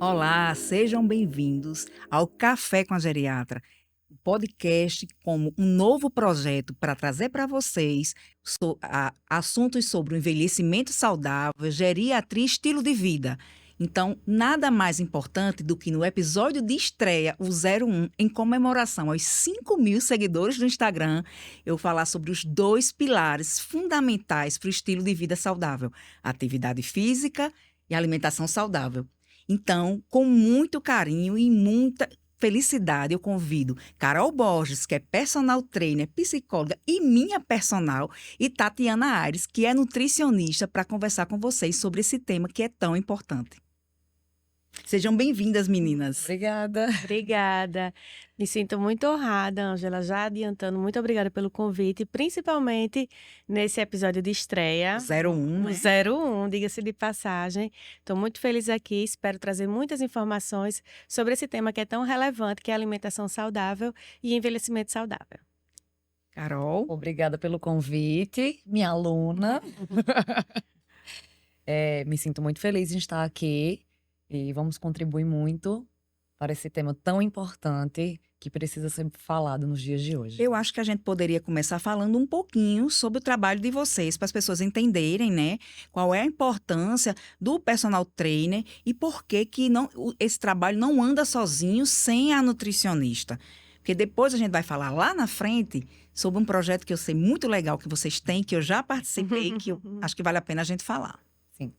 Olá, sejam bem-vindos ao Café com a Geriatra, um podcast como um novo projeto para trazer para vocês assuntos sobre o envelhecimento saudável, geriatria e estilo de vida. Então, nada mais importante do que no episódio de estreia, o 01, em comemoração aos 5.000 seguidores do Instagram, eu falar sobre os dois pilares fundamentais para o estilo de vida saudável: atividade física e alimentação saudável. Então, com muito carinho e muita felicidade, eu convido Carol Borges, que é personal trainer, psicóloga e minha personal, e Tatiana Aires, que é nutricionista, para conversar com vocês sobre esse tema que é tão importante. Sejam bem-vindas, meninas. Obrigada. Obrigada. Me sinto muito honrada, Ângela, já adiantando. Muito obrigada pelo convite, principalmente nesse episódio de estreia. 01, O né? 01, diga-se de passagem. Estou muito feliz aqui, espero trazer muitas informações sobre esse tema que é tão relevante, que é alimentação saudável e envelhecimento saudável. Carol. Obrigada pelo convite, minha aluna. Me sinto muito feliz em estar aqui e vamos contribuir muito para esse tema tão importante que precisa ser falado nos dias de hoje. Eu acho que a gente poderia começar falando um pouquinho sobre o trabalho de vocês, para as pessoas entenderem, né, qual é a importância do personal trainer e por que esse trabalho não anda sozinho sem a nutricionista. Porque depois a gente vai falar lá na frente sobre um projeto que eu sei muito legal que vocês têm, que eu já participei, que eu acho que vale a pena a gente falar. Sim.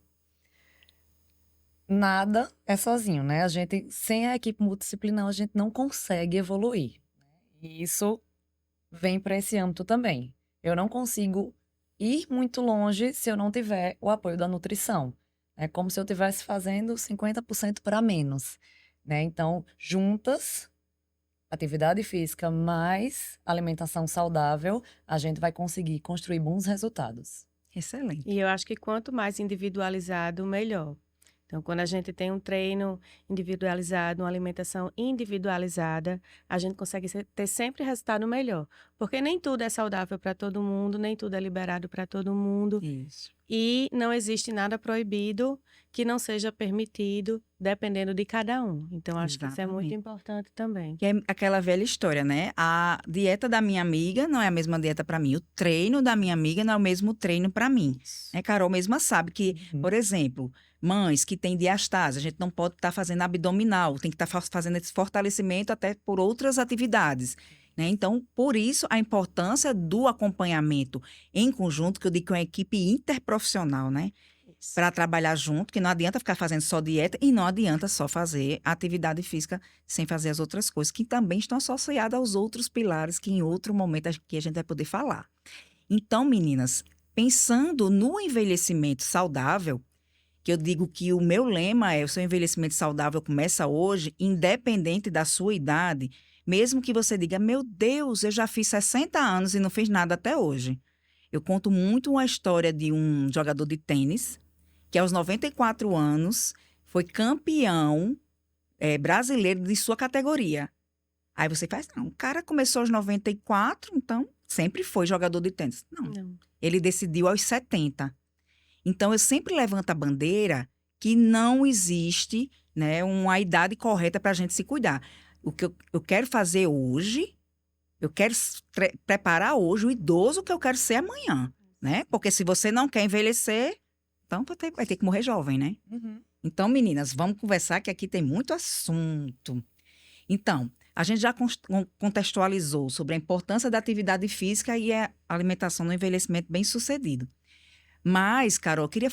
Nada é sozinho, né? A gente, sem a equipe multidisciplinar, a gente não consegue evoluir. E isso vem para esse âmbito também. Eu não consigo ir muito longe se eu não tiver o apoio da nutrição. É como se eu estivesse fazendo 50% para menos, né? Então, juntas, atividade física mais alimentação saudável, a gente vai conseguir construir bons resultados. Excelente. E eu acho que quanto mais individualizado, melhor. Então, quando a gente tem um treino individualizado, uma alimentação individualizada, a gente consegue ter sempre resultado melhor. Porque nem tudo é saudável para todo mundo, nem tudo é liberado para todo mundo. Isso. E não existe nada proibido que não seja permitido, dependendo de cada um. Então, acho que isso é muito Exatamente. importante também. Que é aquela velha história, né? A dieta da minha amiga não é a mesma dieta para mim. O treino da minha amiga não é o mesmo treino para mim. Né? Carol mesma sabe que, por exemplo, mães que têm diastase, a gente não pode estar fazendo abdominal, tem que estar fazendo esse fortalecimento até por outras atividades. Né? Então, por isso, a importância do acompanhamento em conjunto, que eu digo que é uma equipe interprofissional, né? Para trabalhar junto, que não adianta ficar fazendo só dieta e não adianta só fazer atividade física sem fazer as outras coisas, que também estão associadas aos outros pilares que em outro momento aqui a gente vai poder falar. Então, meninas, pensando no envelhecimento saudável, que eu digo que o meu lema é: o seu envelhecimento saudável começa hoje, independente da sua idade, mesmo que você diga: meu Deus, eu já fiz 60 anos e não fiz nada até hoje. Eu conto muito uma história de um jogador de tênis que aos 94 anos foi campeão brasileiro de sua categoria. Aí você faz, não, o cara começou aos 94, então sempre foi jogador de tênis. Não, ele decidiu aos 70. Então, eu sempre levanto a bandeira que não existe, né, uma idade correta para a gente se cuidar. O que eu quero fazer hoje, eu quero preparar hoje o idoso que eu quero ser amanhã, né? Porque se você não quer envelhecer, então vai ter que morrer jovem, né? Então, meninas, vamos conversar que aqui tem muito assunto. Então, a gente já contextualizou sobre a importância da atividade física e a alimentação no envelhecimento bem-sucedido. Mas, Carol, eu queria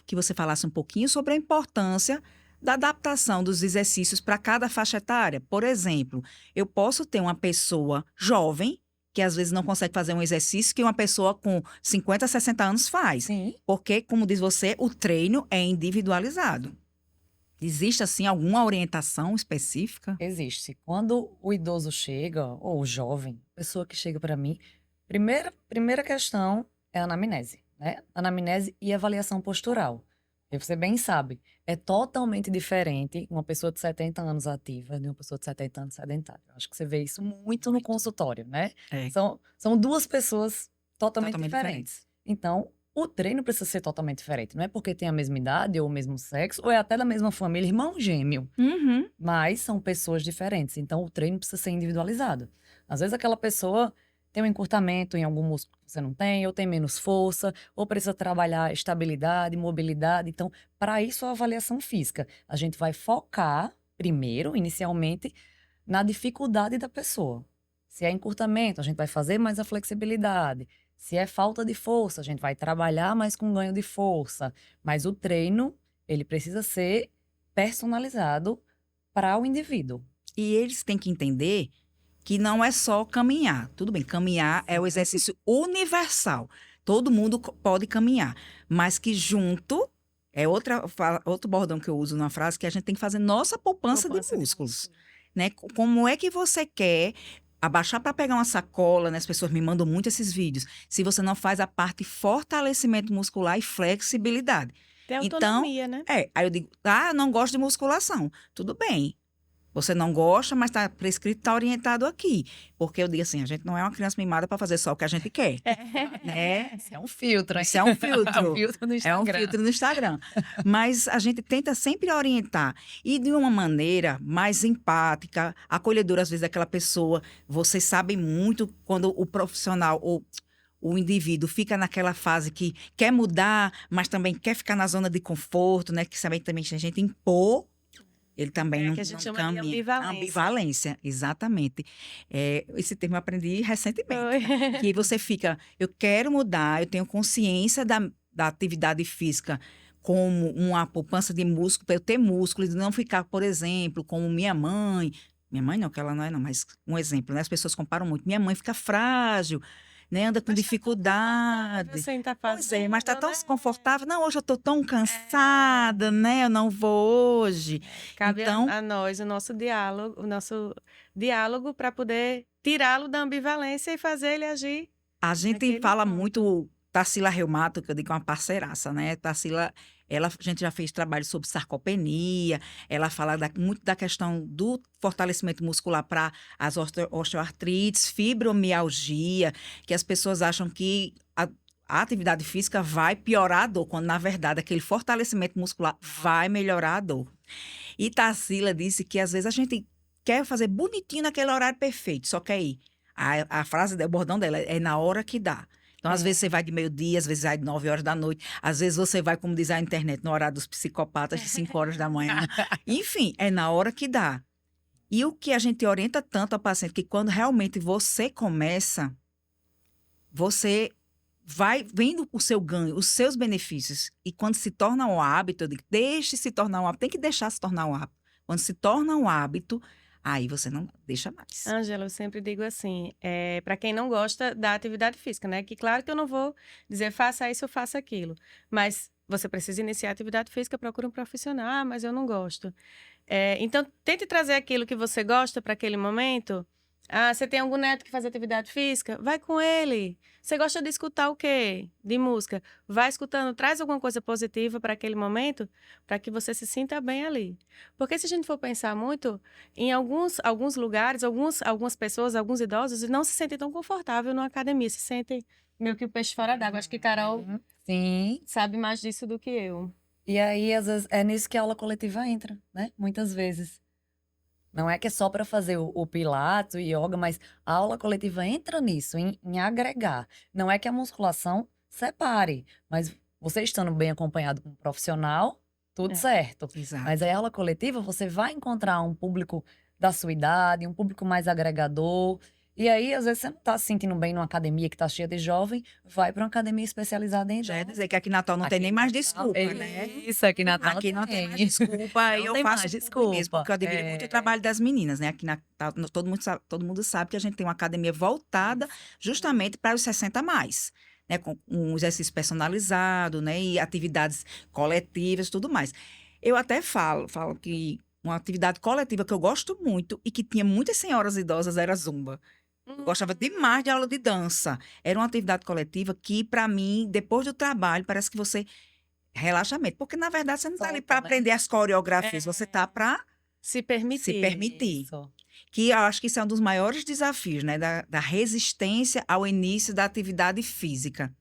que você falasse um pouquinho sobre a importância da adaptação dos exercícios para cada faixa etária. Por exemplo, eu posso ter uma pessoa jovem que às vezes não consegue fazer um exercício que uma pessoa com 50, 60 anos faz. Sim. Porque, como diz você, o treino é individualizado. Existe, assim, alguma orientação específica? Existe. Quando o idoso chega, ou o jovem, pessoa que chega para mim, primeira questão é a anamnese, né? Anamnese e avaliação postural. E você bem sabe, é totalmente diferente uma pessoa de 70 anos ativa de uma pessoa de 70 anos sedentária. Eu acho que você vê isso muito no consultório, né? É. São duas pessoas totalmente Totalmente diferentes. Então, O treino precisa ser totalmente diferente. Não é porque tem a mesma idade ou o mesmo sexo, ou é até da mesma família, irmão gêmeo. Uhum. Mas são pessoas diferentes. Então, o treino precisa ser individualizado. Às vezes, aquela pessoa tem um encurtamento em algum músculo que você não tem, ou tem menos força, ou precisa trabalhar estabilidade, mobilidade. Então, para isso, a avaliação física. A gente vai focar, primeiro, inicialmente, na dificuldade da pessoa. Se é encurtamento, a gente vai fazer mais a flexibilidade. Se é falta de força, a gente vai trabalhar mais com ganho de força. Mas o treino, ele precisa ser personalizado para o indivíduo. E eles têm que entender que não é só caminhar. Tudo bem, caminhar é o exercício universal. Todo mundo pode caminhar. Mas que junto, é outro bordão que eu uso numa frase, que a gente tem que fazer nossa poupança de músculos. Né? Como é que você quer abaixar para pegar uma sacola, né? As pessoas me mandam muito esses vídeos. Se você não faz a parte fortalecimento muscular e flexibilidade. Tem Então, autonomia, né? aí eu digo, eu não gosto de musculação. Tudo bem. Você não gosta, mas está prescrito, está orientado aqui. Porque eu digo assim, a gente não é uma criança mimada para fazer só o que a gente quer. Né? Isso é um filtro, hein? Isso é um filtro. um filtro no É Instagram. um filtro no Instagram. Mas a gente tenta sempre orientar. E de uma maneira mais empática, acolhedora, às vezes, daquela pessoa. Vocês sabem muito quando o profissional ou o indivíduo fica naquela fase que quer mudar, mas também quer ficar na zona de conforto, né? Que também a gente impor. Ele também não, que a gente não chama de caminha. ambivalência. Ambivalência, exatamente. Esse termo eu aprendi recentemente. Foi. Que você fica, eu quero mudar, eu tenho consciência da atividade física como uma poupança de músculo, para eu ter músculos, e não ficar, por exemplo, como minha mãe não, que ela não é não, mas um exemplo, né? As pessoas comparam muito. Minha mãe fica frágil, né? Anda com dificuldade. Você tá Pois é, fazendo, mas tá tão né? desconfortável. Não, hoje eu tô tão cansada, né? Eu não vou hoje. Cabe Então, a nós o nosso diálogo para poder tirá-lo da ambivalência e fazer ele agir a gente naquele fala ponto. muito, Tarsila Reumato, que eu digo que é uma parceiraça, né? Tarsila, a gente já fez trabalho sobre sarcopenia, ela fala muito da questão do fortalecimento muscular para as osteoartrites, fibromialgia, que as pessoas acham que a atividade física vai piorar a dor, quando na verdade aquele fortalecimento muscular vai melhorar a dor. E Tarsila disse que às vezes a gente quer fazer bonitinho naquele horário perfeito, só que aí a frase, o bordão dela é na hora que dá. Então, às vezes você vai de meio-dia, às vezes vai de 9 horas da noite, às vezes você vai, como diz a internet, no horário dos psicopatas, de 5 horas da manhã. Enfim, é na hora que dá. E o que a gente orienta tanto ao paciente, que quando realmente você começa, você vai vendo o seu ganho, os seus benefícios. E quando se torna um hábito, eu digo, deixe se tornar um hábito, tem que deixar se tornar um hábito. Quando se torna um hábito, aí você não deixa mais. Ângela, eu sempre digo assim, para quem não gosta da atividade física, né? Que claro que eu não vou dizer faça isso ou faça aquilo, mas você precisa iniciar a atividade física, procura um profissional, mas eu não gosto. Então, tente trazer aquilo que você gosta para aquele momento. Você tem algum neto que faz atividade física? Vai com ele. Você gosta de escutar o quê? De música? Vai escutando, traz alguma coisa positiva para aquele momento, para que você se sinta bem ali. Porque se a gente for pensar muito, em alguns lugares, algumas pessoas, alguns idosos, não se sentem tão confortável numa academia, se sentem meio que o peixe fora d'água. Acho que Carol Sim. sabe mais disso do que eu. E aí, às vezes, é nisso que a aula coletiva entra, né? Muitas vezes. Não é que é só para fazer o pilates, o yoga, mas a aula coletiva entra nisso, em agregar. Não é que a musculação separe, mas você estando bem acompanhado com um profissional, tudo certo. Exato. Mas a aula coletiva, você vai encontrar um público da sua idade, um público mais agregador. E aí, às vezes, você não está se sentindo bem numa academia que está cheia de jovem, vai para uma academia especializada em Já ia idosos. dizer que aqui em Natal não tem Aqui nem em mais Natal- desculpa, né? Isso, aqui em Natal Aqui não tem tem. mais desculpa, Não eu tem faço mais desculpa mesmo, desculpa. porque eu admiro muito o trabalho das meninas, né? Aqui na Natal, todo mundo sabe que a gente tem uma academia voltada justamente para os 60 a mais, né? Com um exercício personalizado, né? E atividades coletivas, tudo mais. Eu até falo que uma atividade coletiva que eu gosto muito e que tinha muitas senhoras idosas era Zumba. Eu gostava demais de aula de dança. Era uma atividade coletiva que, para mim, depois do trabalho, parece que você relaxa a mente. Porque, na verdade, você não está ali Solta, para né? aprender as coreografias, você está para Se permitir. se permitir. Isso. Que eu acho que isso é um dos maiores desafios, né? Da resistência ao início da atividade física.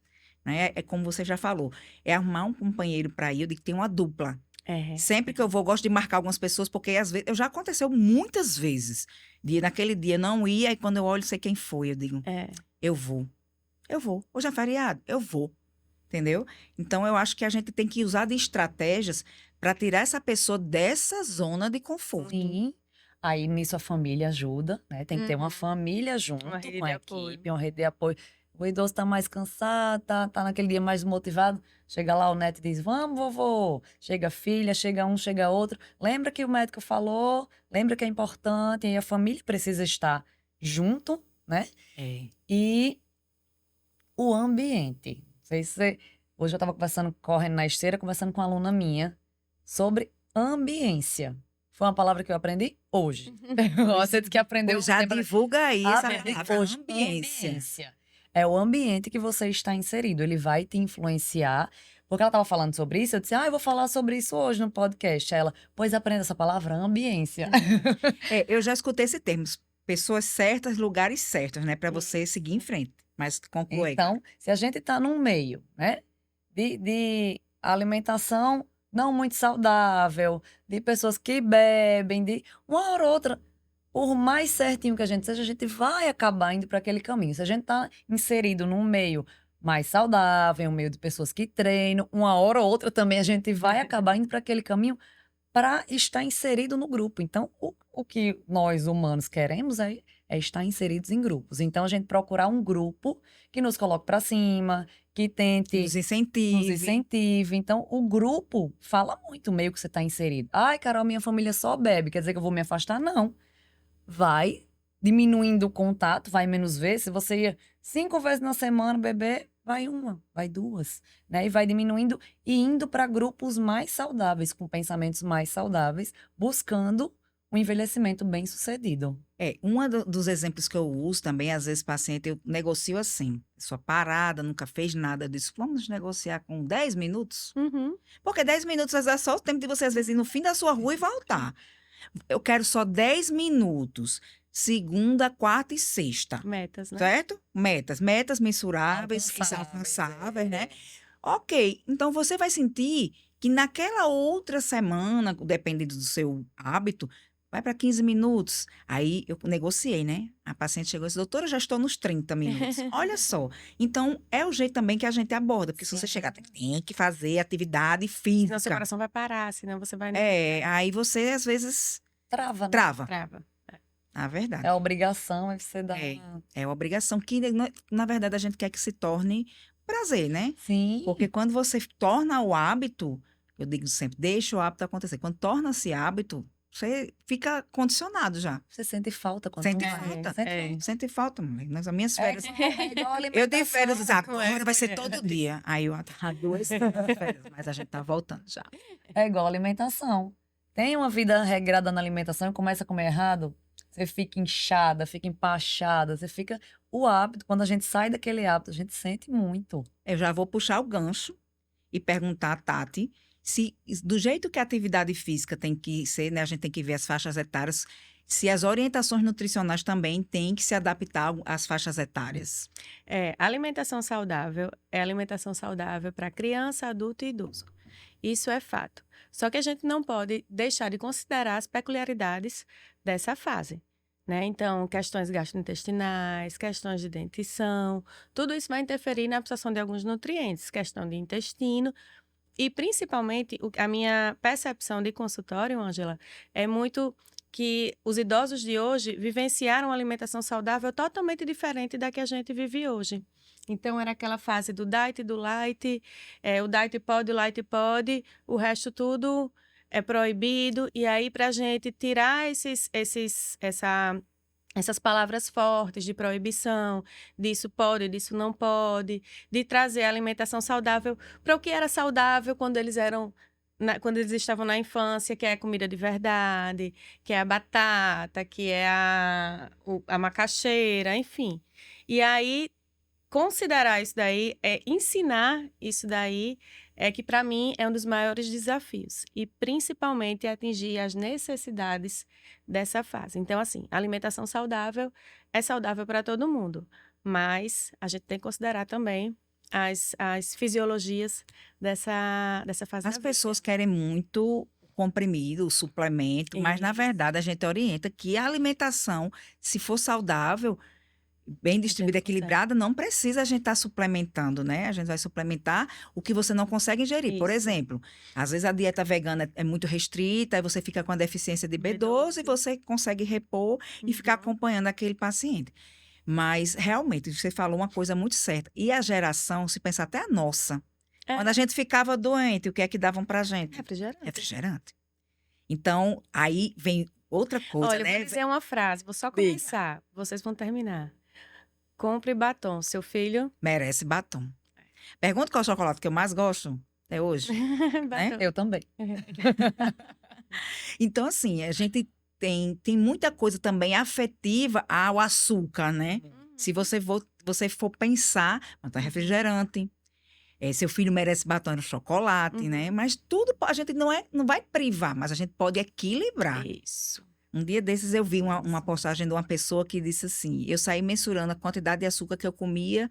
né? É como você já falou, é arrumar um companheiro para ir, eu digo que tem uma dupla. É. Sempre que eu vou, gosto de marcar algumas pessoas, porque às vezes, já aconteceu muitas vezes, de naquele dia não ir, aí quando eu olho, sei quem foi, eu digo, É. eu vou. Hoje é feriado, eu vou. Entendeu? Então, eu acho que a gente tem que usar de estratégias para tirar essa pessoa dessa zona de conforto. Sim. Aí nisso a família ajuda, né? Tem que ter uma Uhum. família junto Uma rede com de a apoio. equipe, uma rede de apoio. O idoso tá mais cansado, tá naquele dia mais motivado. Chega lá, o neto diz: Vamos, vovô. Chega a filha, chega um, chega outro. Lembra que o médico falou, lembra que é importante, e a família precisa estar junto, né? É. E o ambiente. Não sei se hoje eu estava conversando, correndo na esteira, conversando com uma aluna minha sobre ambiência. Foi uma palavra que eu aprendi hoje. Você disse que aprendeu. Eu já sempre- divulga aí essa Aprendi palavra, hoje. ambiência. É o ambiente que você está inserido. Ele vai te influenciar. Porque ela estava falando sobre isso, eu disse, eu vou falar sobre isso hoje no podcast. Aí ela, pois aprenda essa palavra, ambiência. É, eu já escutei esse termo, pessoas certas, lugares certos, né? Para você seguir em frente. Mas conclui. Então, se a gente está num meio, né, de alimentação não muito saudável, de pessoas que bebem, de uma hora ou outra, por mais certinho que a gente seja, a gente vai acabar indo para aquele caminho. Se a gente está inserido num meio mais saudável, um meio de pessoas que treinam, uma hora ou outra também a gente vai acabar indo para aquele caminho para estar inserido no grupo. Então, o que nós humanos queremos é estar inseridos em grupos. Então, a gente procurar um grupo que nos coloque para cima, que tente Nos nos incentive. incentive. Então, o grupo fala muito o meio que você está inserido. Ai, Carol, minha família só bebe, quer dizer que eu vou me afastar? Não. Vai diminuindo o contato, vai menos vezes. Se você ia 5 vezes na semana beber, vai uma, vai duas, né? E vai diminuindo e indo para grupos mais saudáveis, com pensamentos mais saudáveis, buscando um envelhecimento bem-sucedido. É, dos exemplos que eu uso também, às vezes, paciente, eu negocio assim. Pessoa parada, nunca fez nada. Eu disse, vamos negociar com 10 minutos? Uhum. Porque 10 minutos às vezes, é só o tempo de você, às vezes, ir no fim da sua rua e voltar. Eu quero só 10 minutos. Segunda, quarta e sexta. Metas, né? Certo? Metas mensuráveis, alcançáveis, né? Ok, então você vai sentir que naquela outra semana, dependendo do seu hábito, vai para 15 minutos. Aí eu negociei, né? A paciente chegou e disse, doutora, já estou nos 30 minutos. Olha só. Então, é o jeito também que a gente aborda, porque se você chegar, tem que fazer atividade Senão física. seu coração vai parar, senão você vai... É, aí você, às vezes, Trava, né? trava. Trava. A verdade. É a obrigação, aí você dá. É uma obrigação que, na verdade, a gente quer que se torne prazer, né? Sim. Porque quando você torna o hábito, eu digo sempre, deixa o hábito acontecer. Quando torna-se hábito, você fica condicionado já. Você sente falta quando Sente não vai. falta. Sente Sente falta, mulher. Nas minhas falta. férias. Igual Eu dei férias, alimentação. agora vai ser todo dia. Aí eu há 2 férias, mas a gente tá voltando já. É igual alimentação. Tem uma vida regrada na alimentação e começa a comer errado, você fica inchada, fica empachada, você fica. O hábito, quando a gente sai daquele hábito, a gente sente muito. Eu já vou puxar o gancho e perguntar a Tati se, do jeito que a atividade física tem que ser, né? A gente tem que ver as faixas etárias, se as orientações nutricionais também têm que se adaptar às faixas etárias. Alimentação saudável é alimentação saudável para criança, adulto e idoso. Isso é fato. Só que a gente não pode deixar de considerar as peculiaridades dessa fase, né? Então, questões gastrointestinais, questões de dentição, tudo isso vai interferir na absorção de alguns nutrientes, questão de intestino e, principalmente, a minha percepção de consultório, Ângela, é muito que os idosos de hoje vivenciaram uma alimentação saudável totalmente diferente da que a gente vive hoje. Então, era aquela fase do diet, do light, o diet pode, o light pode, o resto tudo é proibido. E aí, para a gente tirar essas palavras fortes de proibição, disso pode, disso não pode, de trazer a alimentação saudável para o que era saudável quando eles estavam na infância, que é a comida de verdade, que é a batata, que é a macaxeira, enfim. E aí, considerar isso daí, ensinar isso daí, que para mim é um dos maiores desafios. E principalmente atingir as necessidades dessa fase. Então, assim, a alimentação saudável é saudável para todo mundo. Mas a gente tem que considerar também as fisiologias dessa fase As da vida. pessoas querem muito comprimido, o suplemento, mas na Isso. verdade a gente orienta que a alimentação, se for saudável, bem distribuída, gente consegue. equilibrada, não precisa a gente estar suplementando, né? A gente vai suplementar o que você não consegue ingerir. Por Isso. exemplo, às vezes a dieta vegana é muito restrita, aí você fica com a deficiência de B12 e você consegue repor e ficar Uhum. acompanhando aquele paciente. Mas realmente, você falou uma coisa muito certa. E a geração, se pensar até a nossa, É. quando a gente ficava doente, o que é que davam pra gente? Refrigerante. Refrigerante. Então, aí vem outra coisa, Olha, eu né? vou dizer uma frase, vou só Diga. começar, vocês vão terminar. Compre batom, seu filho. Merece batom. Pergunta qual é o chocolate que eu mais gosto até hoje. Batom. Eu também. Então, assim, a gente tem muita coisa também afetiva ao açúcar, né? Se você for pensar, batom é refrigerante, seu filho merece batom no chocolate, né? Mas tudo a gente não vai privar, mas a gente pode equilibrar. Isso. Um dia desses eu vi uma postagem de uma pessoa que disse assim: eu saí mensurando a quantidade de açúcar que eu comia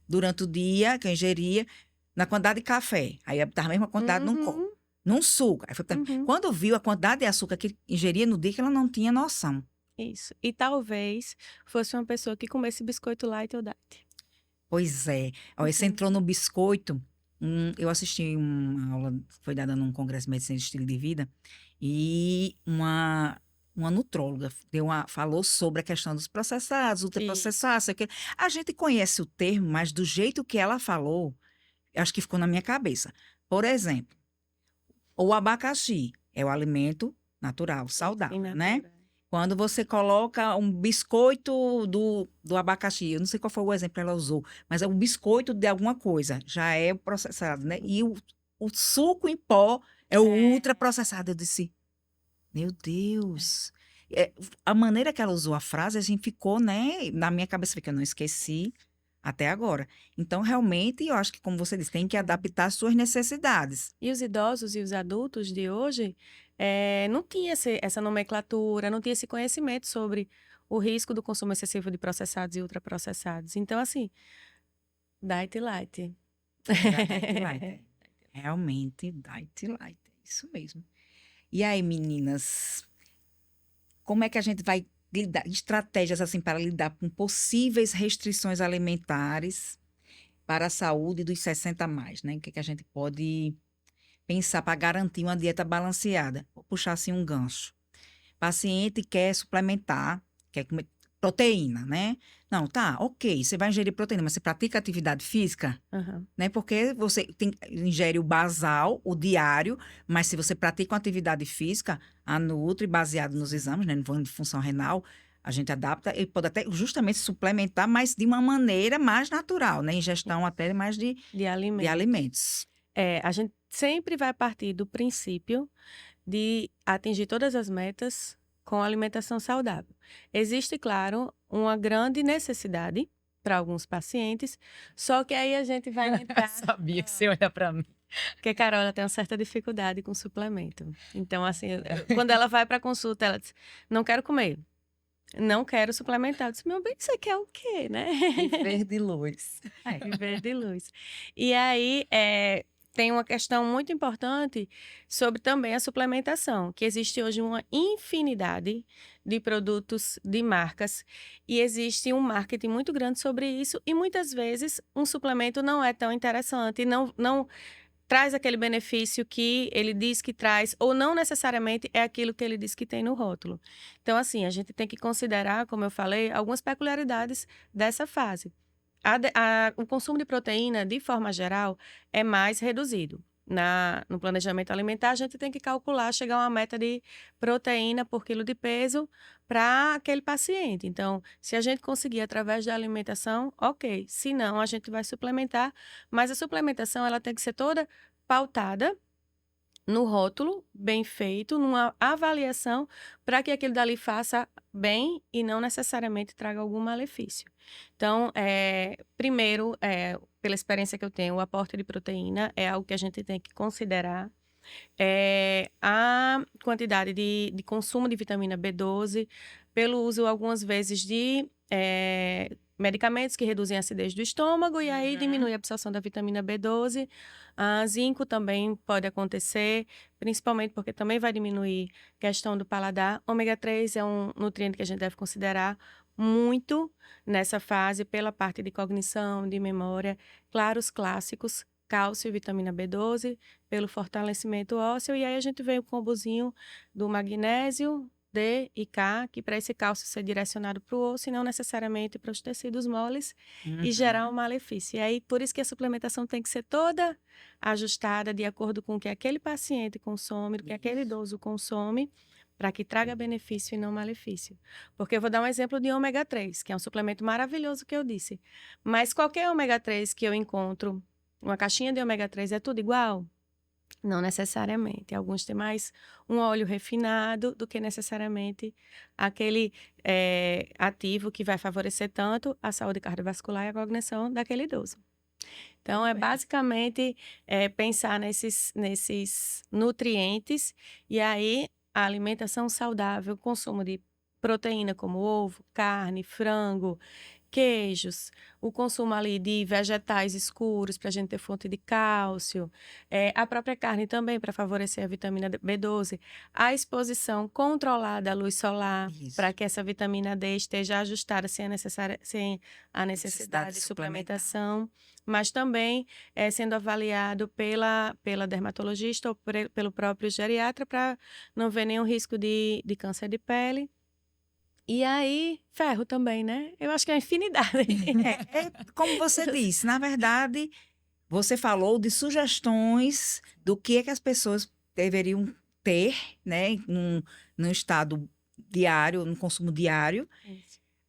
durante o dia, que eu ingeria, na quantidade de café. Aí estava a mesma quantidade num copo, num suco. Aí foi, Uhum. quando viu a quantidade de açúcar que ingeria no dia, que ela não tinha noção. Isso. E talvez fosse uma pessoa que comesse biscoito light ou diet. Pois é. Ó, você entrou no biscoito. Eu assisti uma aula, foi dada num congresso de medicina de estilo de vida, e uma nutróloga falou sobre a questão dos processados, ultraprocessados, sei o quê. A gente conhece o termo, mas do jeito que ela falou, acho que ficou na minha cabeça. Por exemplo, o abacaxi é o alimento natural, saudável, né? Quando você coloca um biscoito do abacaxi, eu não sei qual foi o exemplo que ela usou, mas é um biscoito de alguma coisa, já é processado, né? E o suco em pó é o ultraprocessado. Eu disse, meu Deus. A maneira que ela usou a frase, a gente ficou, né? Na minha cabeça, que eu não esqueci até agora. Então, realmente, eu acho que, como você disse, tem que adaptar às suas necessidades. E os idosos e os adultos de hoje não tinha essa nomenclatura, não tinha esse conhecimento sobre o risco do consumo excessivo de processados e ultraprocessados. Então, assim, diet light. Diet light. Realmente, diet light. É isso mesmo. E aí, meninas, como é que a gente vai lidar, estratégias assim para lidar com possíveis restrições alimentares para a saúde dos 60 a mais, né? O que é que a gente pode pensar para garantir uma dieta balanceada? Vou puxar assim um gancho. Paciente quer suplementar, quer comer proteína, né? Não, tá, ok, você vai ingerir proteína, mas você pratica atividade física? Uhum. Né? Porque você ingere o basal, o diário, mas se você pratica uma atividade física, a Nutri, baseado nos exames, né, no de função renal, a gente adapta e pode até justamente suplementar, mas de uma maneira mais natural, né? Ingestão até mais de alimentos. A gente sempre vai partir do princípio de atingir todas as metas com alimentação saudável. Existe, claro, uma grande necessidade para alguns pacientes, só que aí a gente vai entrar... Sabia que você olha para mim. Porque Carol, ela tem uma certa dificuldade com suplemento. Então, assim, quando ela vai para consulta, ela diz, não quero comer, não quero suplementar. Eu disse, meu bem, você quer o quê, né? Viver de luz. Viver de luz. E aí, tem uma questão muito importante sobre também a suplementação, que existe hoje uma infinidade de produtos, de marcas, e existe um marketing muito grande sobre isso, e muitas vezes um suplemento não é tão interessante, não traz aquele benefício que ele diz que traz, ou não necessariamente é aquilo que ele diz que tem no rótulo. Então, assim, a gente tem que considerar, como eu falei, algumas peculiaridades dessa fase. O consumo de proteína, de forma geral, é mais reduzido. No planejamento alimentar, a gente tem que calcular, chegar a uma meta de proteína por quilo de peso para aquele paciente. Então, se a gente conseguir através da alimentação, ok. Se não, a gente vai suplementar. Mas a suplementação, ela tem que ser toda pautada no rótulo, bem feito, numa avaliação, para que aquilo dali faça bem e não necessariamente traga algum malefício. Então, primeiro, pela experiência que eu tenho, o aporte de proteína é algo que a gente tem que considerar. A quantidade de consumo de vitamina B12, pelo uso algumas vezes de medicamentos que reduzem a acidez do estômago e aí diminui a absorção da vitamina B12. Zinco também pode acontecer, principalmente porque também vai diminuir a questão do paladar. Ômega 3 é um nutriente que a gente deve considerar muito nessa fase pela parte de cognição, de memória. Claro, os clássicos, cálcio e vitamina B12, pelo fortalecimento ósseo. E aí a gente vem o combozinho do magnésio, D e K, que para esse cálcio ser direcionado para o osso e não necessariamente para os tecidos moles e gerar um malefício. E aí, por isso que a suplementação tem que ser toda ajustada de acordo com o que aquele paciente consome, o que aquele idoso consome, para que traga benefício e não malefício. Porque eu vou dar um exemplo de ômega 3, que é um suplemento maravilhoso que eu disse. Mas qualquer ômega 3 que eu encontro, uma caixinha de ômega 3 é tudo igual? Não necessariamente. Alguns têm mais um óleo refinado do que necessariamente aquele ativo que vai favorecer tanto a saúde cardiovascular e a cognição daquele idoso. Então, é basicamente pensar nesses nutrientes e aí a alimentação saudável, o consumo de proteína como ovo, carne, frango, queijos, o consumo ali de vegetais escuros para a gente ter fonte de cálcio, a própria carne também para favorecer a vitamina B12, a exposição controlada à luz solar para que essa vitamina D esteja ajustada sem a necessidade de suplementação, mas também sendo avaliado pela dermatologista ou pelo próprio geriatra para não ver nenhum risco de câncer de pele. E aí, ferro também, né? Eu acho que é uma infinidade. Como você disse, na verdade, você falou de sugestões do que é que as pessoas deveriam ter, né, num estado diário, no consumo diário,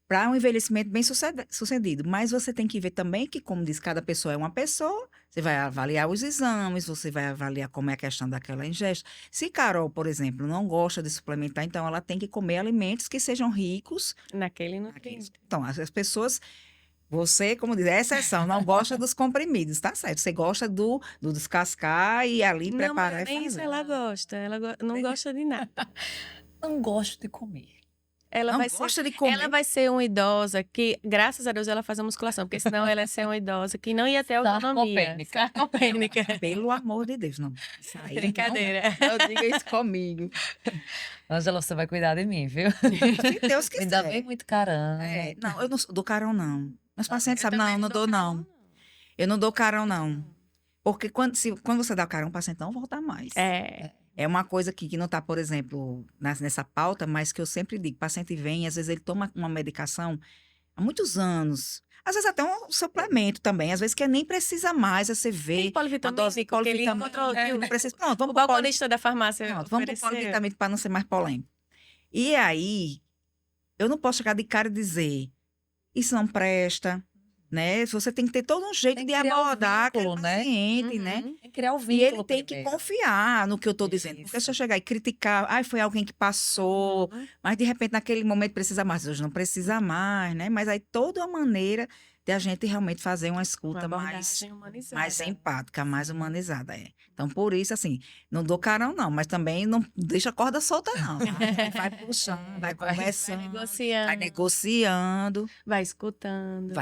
para um envelhecimento bem sucedido. Mas você tem que ver também que, como diz, cada pessoa é uma pessoa, você vai avaliar os exames, você vai avaliar como é a questão daquela ingesta. Se Carol, por exemplo, não gosta de suplementar, então ela tem que comer alimentos que sejam ricos naquele nutriente. Então, as pessoas, você, como diz, é exceção, não gosta dos comprimidos, tá certo? Você gosta do descascar e ali preparar e fazer. Nem isso ela gosta, não gosta de nada. Não gosto de comer. Não gosta de comer. Ela vai ser uma idosa que, graças a Deus, ela faz a musculação, porque senão ela ia ser uma idosa que não ia ter autonomia. Sarcopênica. Pelo amor de Deus, não. Isso aí Brincadeira. Não diga isso comigo. Ângela, você vai cuidar de mim, viu? Se Deus quiser. Me dá bem muito carão. Não, eu não dou carão, não. Meus pacientes sabem, não dou, não. Eu não dou carão, não. Porque quando você dá carão, o paciente não volta mais. É uma coisa que não está, por exemplo, nessa pauta, mas que eu sempre digo, o paciente vem, às vezes ele toma uma medicação há muitos anos, às vezes até um suplemento também, às vezes que nem precisa mais, você vê. Tem polivitamínico, que ele encontrou. Não precisa. Pronto, vamos o balconista da farmácia vamos para o polivitamínico para não ser mais polêmico. E aí, eu não posso chegar de cara e dizer, isso não presta, né? Você tem que ter todo um jeito de abordar aquele paciente, né? Tem que criar o vínculo. E ele tem que confiar no que eu estou dizendo. Porque se eu chegar e criticar, foi alguém que passou, mas de repente naquele momento precisa mais, hoje não precisa mais, né? Mas aí toda a maneira de a gente realmente fazer uma escuta mais empática, mais humanizada. Então, por isso, assim, não dou carão, não, mas também não deixa a corda solta, não. Tá? Vai puxando, vai conversando, vai negociando. Vai escutando.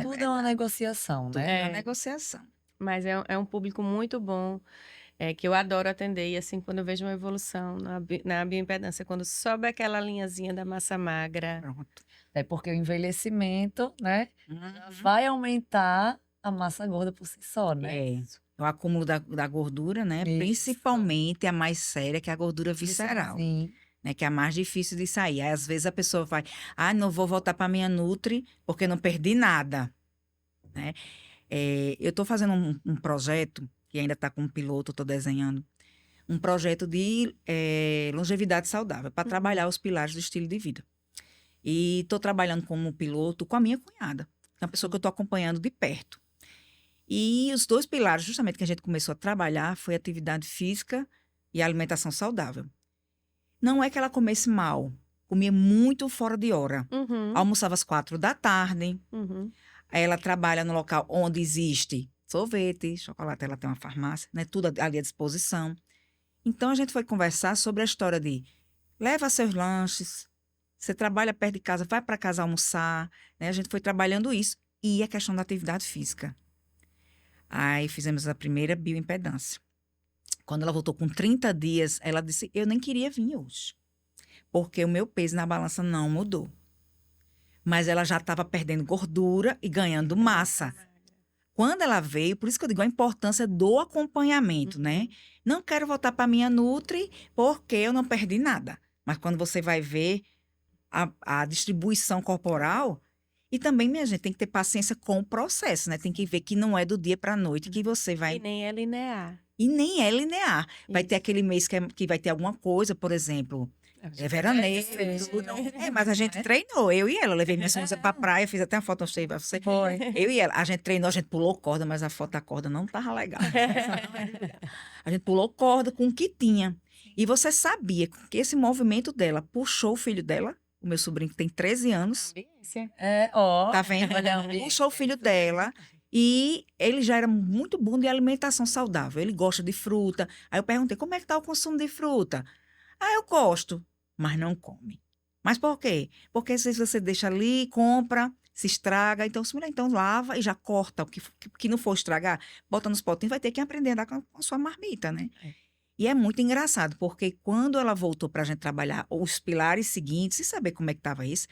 Tudo é uma negociação, né? É uma negociação. Mas é um público muito bom, que eu adoro atender. E assim, quando eu vejo uma evolução na bioimpedância, quando sobe aquela linhazinha da massa magra. Pronto. É porque o envelhecimento, né, vai aumentar a massa gorda por si só, né? O acúmulo da gordura, né? Isso. Principalmente a mais séria, que é a gordura visceral. Sim. Né, que é a mais difícil de sair. Aí, às vezes, a pessoa vai, não vou voltar para minha Nutri, porque não perdi nada. Né? Eu estou fazendo um projeto, que ainda está com um piloto, estou desenhando, um projeto de longevidade saudável, para trabalhar os pilares do estilo de vida. E estou trabalhando como piloto com a minha cunhada, que é uma pessoa que eu estou acompanhando de perto. E os dois pilares, justamente, que a gente começou a trabalhar, foi atividade física e alimentação saudável. Não é que ela comesse mal, comia muito fora de hora. Almoçava às 4h. Ela trabalha no local onde existe sorvete, chocolate, ela tem uma farmácia, né? Tudo ali à disposição. Então, a gente foi conversar sobre a história de leva seus lanches, Você trabalha perto de casa, vai para casa almoçar, né? A gente foi trabalhando isso. E a questão da atividade física. Aí fizemos a primeira bioimpedância. Quando ela voltou com 30 dias, ela disse, eu nem queria vir hoje. Porque o meu peso na balança não mudou. Mas ela já estava perdendo gordura e ganhando massa. Quando ela veio, por isso que eu digo a importância do acompanhamento, né? Não quero voltar para minha Nutri porque eu não perdi nada. Mas quando você vai ver a distribuição corporal, e também, minha gente, tem que ter paciência com o processo, né? Tem que ver que não é do dia para a noite que você vai... E nem é linear. E nem é linear. Vai ter Isso. aquele mês que vai ter alguma coisa, por exemplo, veraneio, tudo. Mas a gente treinou, eu e ela. Eu levei minha esposa pra praia, fiz até uma foto, mostrei pra você. Foi. Eu e ela. A gente treinou, a gente pulou corda, mas a foto da corda não tava legal. A gente pulou corda com o que tinha. E você sabia que esse movimento dela puxou o filho dela, o meu sobrinho que tem 13 anos, Ambiência. tá vendo? Puxou o filho dela. E ele já era muito bom de alimentação saudável. Ele gosta de fruta. Aí eu perguntei, como é que tá o consumo de fruta? Ah, eu gosto, mas não come. Mas por quê? Porque às vezes você deixa ali, compra, se estraga. Então, se mulher, então lava e já corta o que não for estragar, bota nos potinhos, vai ter que aprender a dar com a sua marmita, né? E é muito engraçado, porque quando ela voltou para a gente trabalhar os pilares seguintes e saber como é que estava isso,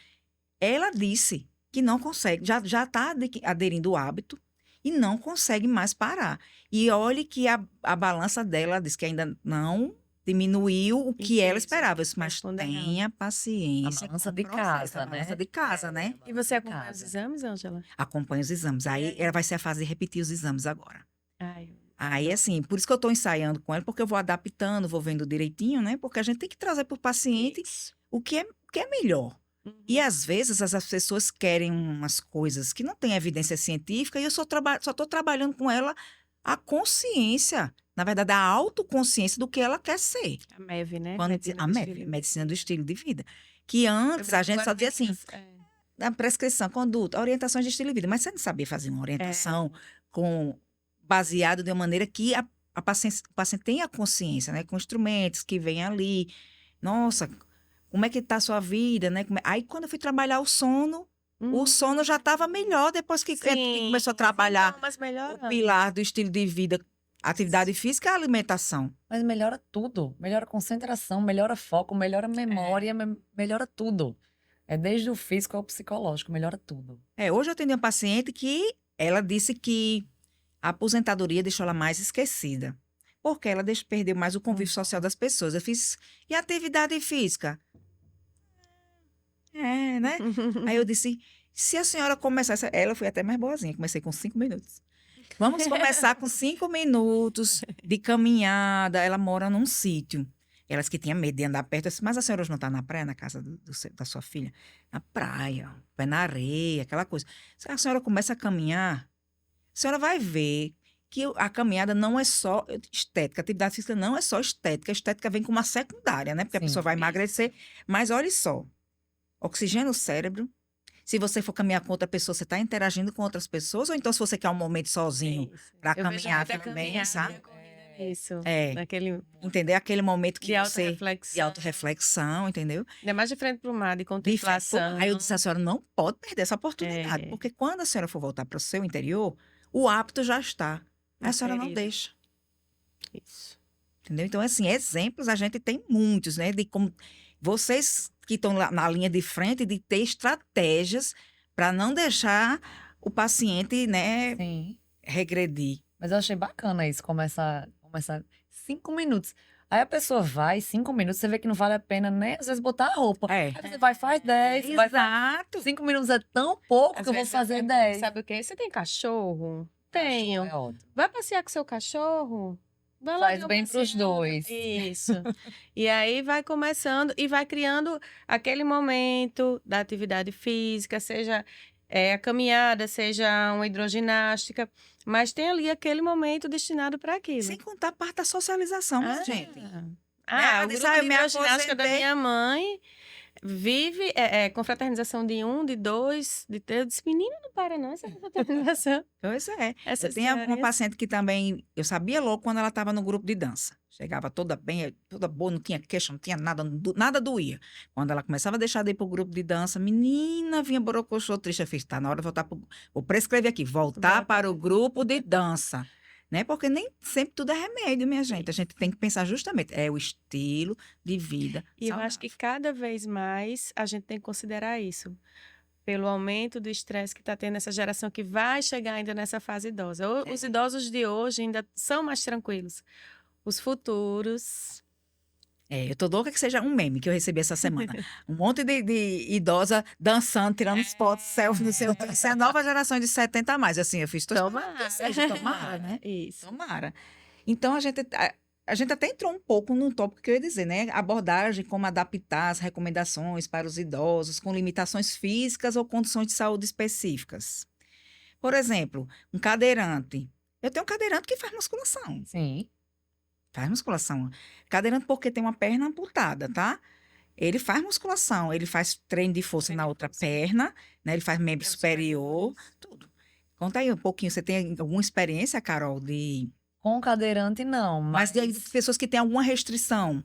ela disse que não consegue, já está aderindo o hábito e não consegue mais parar. E olhe que a balança dela diz que ainda não diminuiu o que ela Isso, esperava. Eu disse, mas responda não. tenha paciência. A balança com o de processo, casa, a balança né? de casa, né? E você acompanha os Casa. exames, Ângela? Acompanha os exames. Aí ela vai ser a fase de repetir os exames agora. Ai, Aí, assim, por isso que eu estou ensaiando com ela, porque eu vou adaptando, vou vendo direitinho, né? Porque a gente tem que trazer para o paciente isso. o que é melhor. E às vezes as pessoas querem umas coisas que não têm evidência científica e eu só estou trabalhando com ela a consciência, na verdade, a autoconsciência do que ela quer ser. A MEV, né? Quando Medicina a do MEV, estilo de medicina do estilo de vida. Que antes a gente só dizia assim, da prescrição, conduta, orientações de estilo de vida, mas você não sabia fazer uma orientação baseado de uma maneira que o paciente tenha consciência, né? Com instrumentos que vêm ali. Nossa, como é que está a sua vida, né? Aí, quando eu fui trabalhar o sono já estava melhor depois que começou a trabalhar mas o pilar do estilo de vida, atividade física e alimentação. Mas melhora tudo. Melhora a concentração, melhora foco, melhora a memória, melhora tudo. É desde o físico ao psicológico, melhora tudo. Hoje eu atendi uma paciente que ela disse que a aposentadoria deixou ela mais esquecida. Porque ela perdeu mais o convívio social das pessoas. Eu fiz, e a atividade física? Né? Aí eu disse, se a senhora começasse... Ela foi até mais boazinha, comecei com 5 minutos. Vamos começar com 5 minutos de caminhada. Ela mora num sítio. Elas que tinham medo de andar perto. Eu disse, mas a senhora hoje não está na praia, na casa da sua filha? Na praia, pé na areia, aquela coisa. Se a senhora começa a caminhar, a senhora vai ver que a caminhada não é só estética, a atividade física não é só estética. A estética vem com uma secundária, né? Porque a Sim. pessoa vai emagrecer. Mas olha só, oxigênio no cérebro. Se você for caminhar com outra pessoa, você está interagindo com outras pessoas, ou então se você quer um momento sozinho para caminhar também, sabe? Isso. Naquele, entender aquele momento que de você... autorreflexão. De autorreflexão, entendeu? Ainda mais de frente para o mar, de contemplação. Aí eu disse, a senhora não pode perder essa oportunidade, porque quando a senhora for voltar para o seu interior, o hábito já está. A senhora não deixa. Isso. Entendeu? Então, assim, exemplos a gente tem muitos, né? De como vocês que estão na linha de frente, de ter estratégias para não deixar o paciente, né, Sim. regredir. Mas eu achei bacana isso, começar 5 minutos. Aí a pessoa vai, 5 minutos, você vê que não vale a pena nem às vezes botar a roupa. Aí você vai, faz 10, vai, Exato. 5 minutos é tão pouco Às que eu vou vezes fazer 10. Sabe o quê? Você tem cachorro? Tenho. É ótimo. Vai passear com seu cachorro? Vai lá Faz dar uma bem pros passeada. dois. Isso. E aí vai começando e vai criando aquele momento da atividade física, seja a caminhada, seja uma hidroginástica, mas tem ali aquele momento destinado para aquilo. Sem contar a parte da socialização, gente. O disse, grupo eu de me hidroginástica da aposentei. minha mãe vive com fraternização de 1, de 2, de 3. Eu disse, menina, não para não, essa fraternização. Pois é. Essas Eu tenho uma diárias. paciente que também, eu sabia logo quando ela estava no grupo de dança. Chegava toda bem, toda boa, não tinha queixa, não tinha nada, nada doía. Quando ela começava a deixar de ir para o grupo de dança, menina, vinha borocochô triste. Eu fiz, tá na hora de voltar para vou prescrever aqui, voltar para o grupo de dança. Né? Porque nem sempre tudo é remédio, minha gente. A gente tem que pensar justamente, é o estilo de vida E eu acho que saudável. cada vez mais a gente tem que considerar isso. Pelo aumento do estresse que está tendo essa geração que vai chegar ainda nessa fase idosa. Os idosos de hoje ainda são mais tranquilos. Os futuros. Eu tô louca que seja um meme que eu recebi essa semana. Um monte de idosa dançando, tirando fotos, selfie, não sei o quê. Isso é a nova geração de 70 a mais. Assim, eu fiz, tô esperando que seja, tomara, né? Isso. Tomara. Então, a gente até entrou um pouco no tópico que eu ia dizer, né? Abordagem, como adaptar as recomendações para os idosos com limitações físicas ou condições de saúde específicas. Por exemplo, um cadeirante. Eu tenho um cadeirante que faz musculação. Sim. Faz musculação. Cadeirante porque tem uma perna amputada, tá? Ele faz musculação, ele faz treino de força Treino na de outra força. perna, né? Ele faz membro Membros superior, superiores. tudo. Conta aí um pouquinho, você tem alguma experiência, Carol, Com cadeirante, não, mas de mas pessoas que têm alguma restrição?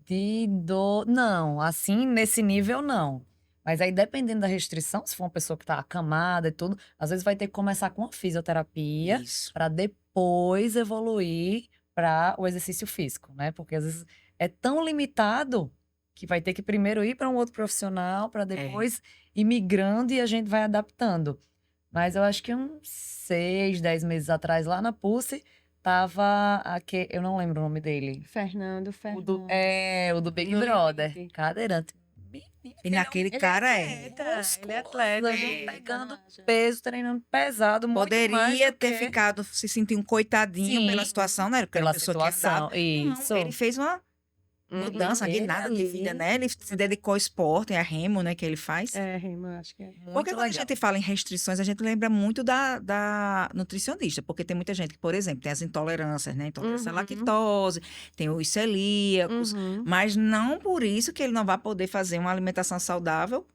de dor. Não, assim, nesse nível, não. Mas aí, dependendo da restrição, se for uma pessoa que tá acamada e tudo, às vezes vai ter que começar com a fisioterapia Isso. para depois evoluir para o exercício físico, né? Porque às vezes é tão limitado que vai ter que primeiro ir para um outro profissional para depois ir migrando e a gente vai adaptando. Mas eu acho que uns 6, 10 meses atrás, lá na Pulse, tava aquele, eu não lembro o nome dele. Fernando. O do Big No Brother. limite. Cadeirante. E naquele cara Ele é atleta. Pegando peso, treinando pesado, muito mais poderia do ter que... ficado se sentindo um coitadinho pela Sim, situação, né? Porque era pela uma pessoa que andava. situação. Não, Isso. ele fez uma mudança, uma Ele guinada de ali, vida, né? Ele se dedicou ao esporte, é remo, né, que ele faz. Rima, eu acho que é. Porque muito quando a legal. gente fala em restrições, a gente lembra muito da nutricionista, porque tem muita gente que, por exemplo, tem as intolerâncias, né? Intolerância à Uhum. lactose, tem os celíacos, Uhum. mas não por isso que ele não vai poder fazer uma alimentação saudável,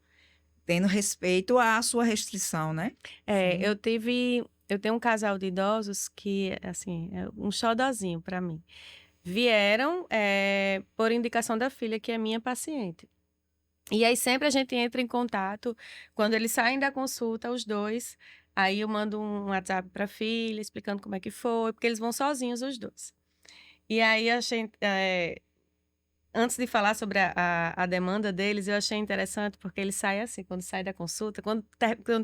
tendo respeito à sua restrição, né? Sim. Eu tenho um casal de idosos que, assim, é um xodozinho para mim. Vieram por indicação da filha, que é minha paciente. E aí sempre a gente entra em contato, quando eles saem da consulta, os dois, aí eu mando um WhatsApp para a filha, explicando como é que foi, porque eles vão sozinhos os dois. E aí antes de falar sobre a demanda deles, eu achei interessante, porque eles saem assim, quando sai da consulta, quando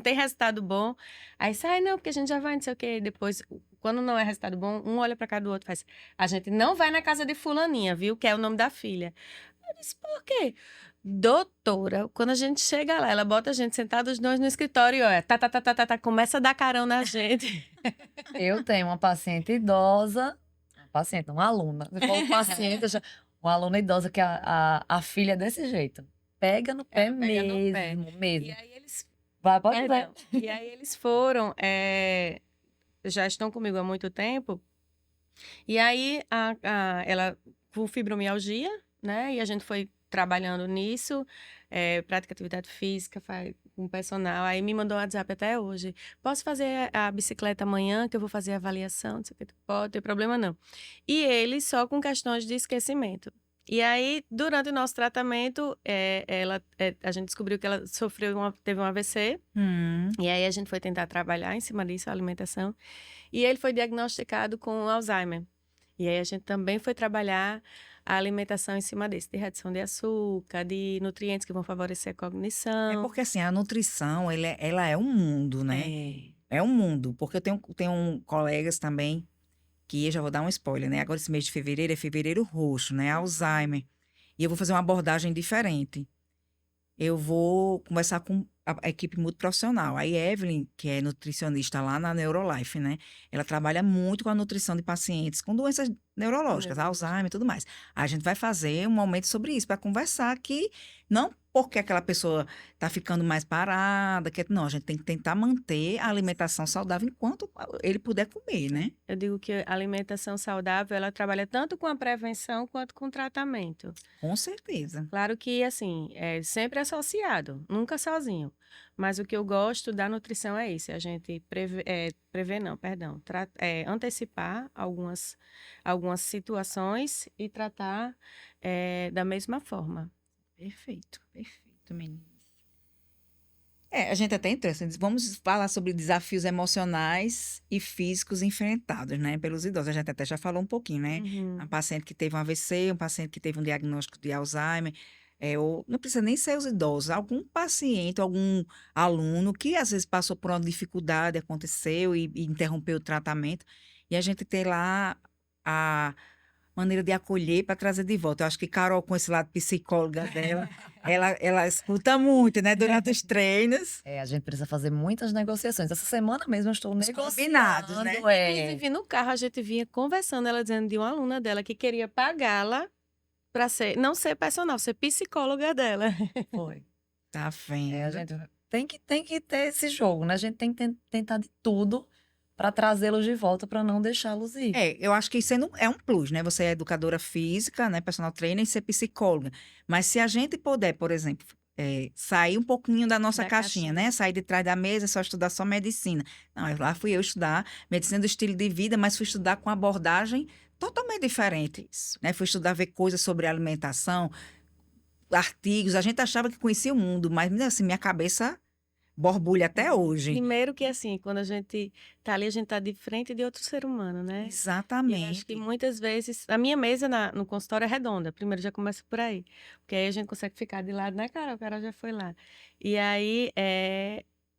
tem resultado bom, aí sai, não, porque a gente já vai, não sei o quê, depois, quando não é resultado bom, um olha pra cara do outro e faz, a gente não vai na casa de fulaninha, viu, que é o nome da filha. Eu disse, por quê? Doutora, quando a gente chega lá, ela bota a gente sentado os dois no escritório e olha, começa a dar carão na gente. Eu tenho uma paciente idosa, uma aluna. Se for um paciente, uma aluna idosa que a filha é desse jeito. Pega no pé Ela pega no pé. mesmo, mesmo. E aí eles Vai, pode ver. Perdão. E aí eles foram, já estão comigo há muito tempo. E aí ela com fibromialgia, né? E a gente foi trabalhando nisso, prática atividade física, com personal. Aí me mandou um WhatsApp até hoje. Posso fazer a bicicleta amanhã, que eu vou fazer a avaliação? Não sei o que. Pode, ter problema não. E ele só com questões de esquecimento. E aí, durante o nosso tratamento, a gente descobriu que ela teve um AVC. E aí a gente foi tentar trabalhar em cima disso, a alimentação. E ele foi diagnosticado com Alzheimer. E aí a gente também foi trabalhar a alimentação em cima disso, de redução de açúcar, de nutrientes que vão favorecer a cognição. É porque assim, a nutrição, ela é um mundo, né? É um mundo. Porque eu tenho colegas também que eu já vou dar um spoiler, né? Agora esse mês de fevereiro é fevereiro roxo, né? Alzheimer. E eu vou fazer uma abordagem diferente. Eu vou conversar com a equipe multiprofissional. A Evelyn, que é nutricionista lá na Neurolife, né? Ela trabalha muito com a nutrição de pacientes com doenças neurológicas, Alzheimer e tudo mais. A gente vai fazer um momento sobre isso, para conversar que não porque aquela pessoa está ficando mais parada. Não, a gente tem que tentar manter a alimentação saudável enquanto ele puder comer, né? Eu digo que a alimentação saudável, ela trabalha tanto com a prevenção quanto com o tratamento. Com certeza. Claro que, assim, é sempre associado, nunca sozinho. Mas o que eu gosto da nutrição é isso, a gente prever não, perdão, antecipar algumas situações e tratar da mesma forma. Perfeito, meninas. A gente até entrou, assim, vamos falar sobre desafios emocionais e físicos enfrentados, né, pelos idosos. A gente até já falou um pouquinho, né? Uhum. Um paciente que teve um AVC, um paciente que teve um diagnóstico de Alzheimer, ou não precisa nem ser os idosos, algum paciente, algum aluno que às vezes passou por uma dificuldade, aconteceu e interrompeu o tratamento, e a gente tem lá a maneira de acolher para trazer de volta. Eu acho que Carol, com esse lado psicóloga dela, ela escuta muito, né, durante os treinos. A gente precisa fazer muitas negociações. Essa semana mesmo eu estou Os negociando. combinados, né? Inclusive, no carro, a gente vinha conversando, ela dizendo de uma aluna dela que queria pagá-la para não ser personal, ser psicóloga dela. Foi. Tá A vendo? gente tem que ter esse jogo, né? A gente tem que tentar de tudo para trazê-los de volta, para não deixá-los ir. Eu acho que isso é um plus, né? Você é educadora física, né, personal trainer e ser psicóloga. Mas se a gente puder, por exemplo, sair um pouquinho da nossa Da caixinha, né? Sair de trás da mesa, só estudar só medicina. Não, lá fui eu estudar medicina do estilo de vida, mas fui estudar com abordagem totalmente diferente, né? Fui estudar, ver coisas sobre alimentação, artigos. A gente achava que conhecia o mundo, mas assim, minha cabeça borbulha até hoje. Primeiro que, assim, quando a gente tá ali, a gente tá de frente de outro ser humano, né? E eu acho Exatamente. que muitas vezes... A minha mesa no consultório é redonda. Primeiro já começa por aí. Porque aí a gente consegue ficar de lado, né, Carol? A Carol já foi lá. E aí,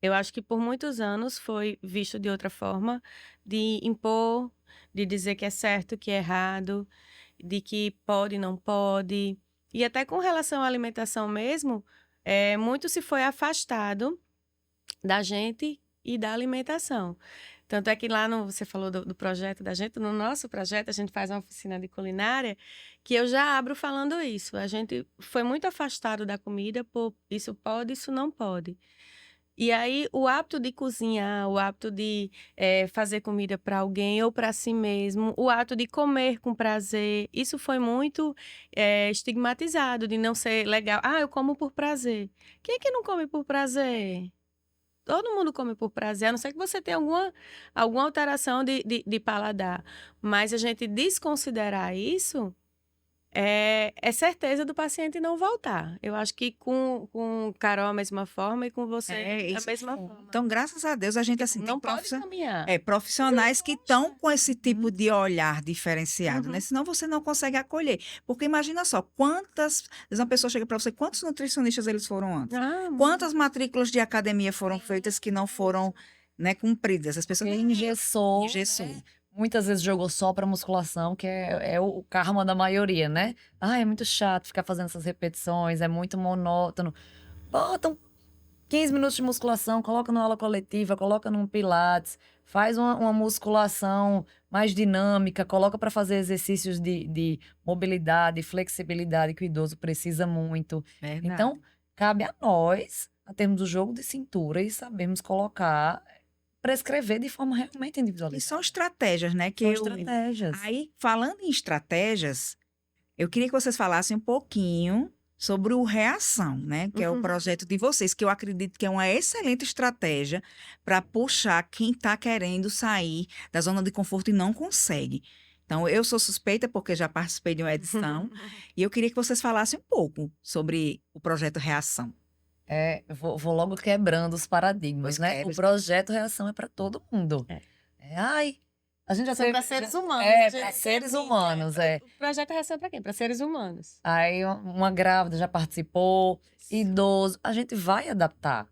eu acho que por muitos anos foi visto de outra forma, de impor, de dizer que é certo, que é errado, de que pode, não pode. E até com relação à alimentação mesmo, muito se foi afastado da gente e da alimentação. Tanto é que lá você falou do projeto da gente, no nosso projeto a gente faz uma oficina de culinária que eu já abro falando isso. A gente foi muito afastado da comida por isso pode, isso não pode. E aí o hábito de cozinhar, o hábito de fazer comida para alguém ou para si mesmo, o hábito de comer com prazer, isso foi muito estigmatizado, de não ser legal. Ah, eu como por prazer. Quem é que não come por prazer? Todo mundo come por prazer, a não ser que você tenha alguma alteração de paladar. Mas a gente desconsiderar isso é certeza do paciente não voltar. Eu acho que com Carol a mesma forma e com você da Isso. mesma forma. Então, graças a Deus, a gente assim Não tem pode caminhar. profissionais que estão com esse tipo de olhar diferenciado, né? Uhum. Senão você não consegue acolher. Porque imagina só, às vezes uma pessoa chega para você, quantos nutricionistas eles foram antes? Ah, Quantas matrículas de academia foram feitas que não foram, né, cumpridas? As pessoas Porque engessou, engessou. né? Muitas vezes jogou só para musculação, que é o karma da maioria, né? Ah, é muito chato ficar fazendo essas repetições, é muito monótono. Botam 15 minutos de musculação, coloca numa aula coletiva, coloca num pilates, faz uma musculação mais dinâmica, coloca para fazer exercícios de mobilidade, flexibilidade que o idoso precisa muito. Verdade. Então, cabe a nós, a termos do jogo de cintura e sabermos colocar, prescrever de forma realmente E individualizada. são estratégias, né? São estratégias. Aí, falando em estratégias, eu queria que vocês falassem um pouquinho sobre o Reação, né? Que é o projeto de vocês, que eu acredito que é uma excelente estratégia para puxar quem está querendo sair da zona de conforto e não consegue. Então, eu sou suspeita porque já participei de uma edição e eu queria que vocês falassem um pouco sobre o projeto Reação. Eu vou logo quebrando os paradigmas, Pois né? quebra. O projeto Reação é para todo mundo. Ai, a gente já Isso é teve... para seres humanos. para seres humanos, O projeto é para quem? Para seres humanos. Aí uma grávida já participou, idoso. A gente vai adaptar.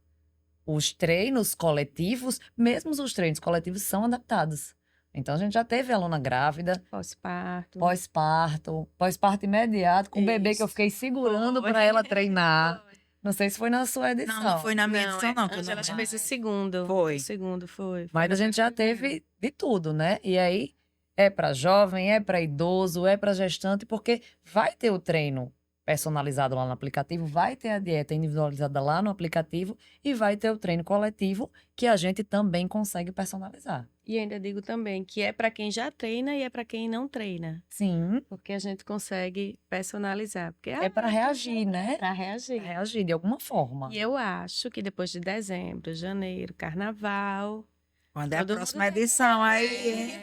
Os treinos coletivos, mesmo os treinos coletivos são adaptados. Então, a gente já teve aluna grávida, Pós-parto. pós-parto imediato, com o bebê que eu fiquei segurando para ela treinar. Não sei se foi na sua edição. Não foi na minha edição, não. Que eu Angela não... fez o segundo. Foi. O segundo foi. Mas a gente já teve de tudo, né? E aí, é para jovem, é para idoso, é para gestante, porque vai ter o treino personalizado lá no aplicativo, vai ter a dieta individualizada lá no aplicativo e vai ter o treino coletivo que a gente também consegue personalizar. E ainda digo também que é para quem já treina e é para quem não treina. Sim, Porque a gente consegue personalizar. Porque, é para reagir, né? Para reagir. Pra reagir de alguma forma. E eu acho que depois de dezembro, janeiro, carnaval. Quando é a Todo mundo próxima edição, aí.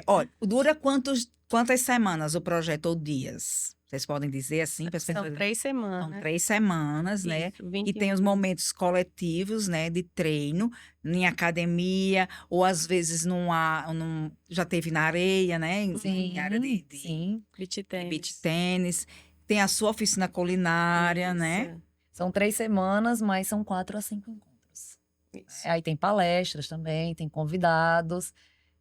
Olha, dura quantas semanas o projeto ou dias? Vocês podem dizer assim? Para as São pessoas- 3 São semanas. 3 semanas, né? Isso, E tem 21. os momentos coletivos, né, de treino, em academia, ou às vezes já teve na areia, né? Em área de Sim. Beach beach tennis. tênis. Tem a sua oficina culinária, né? Isso, São 3 semanas, mas são 4 a 5 encontros. isso. Aí tem palestras também, tem convidados.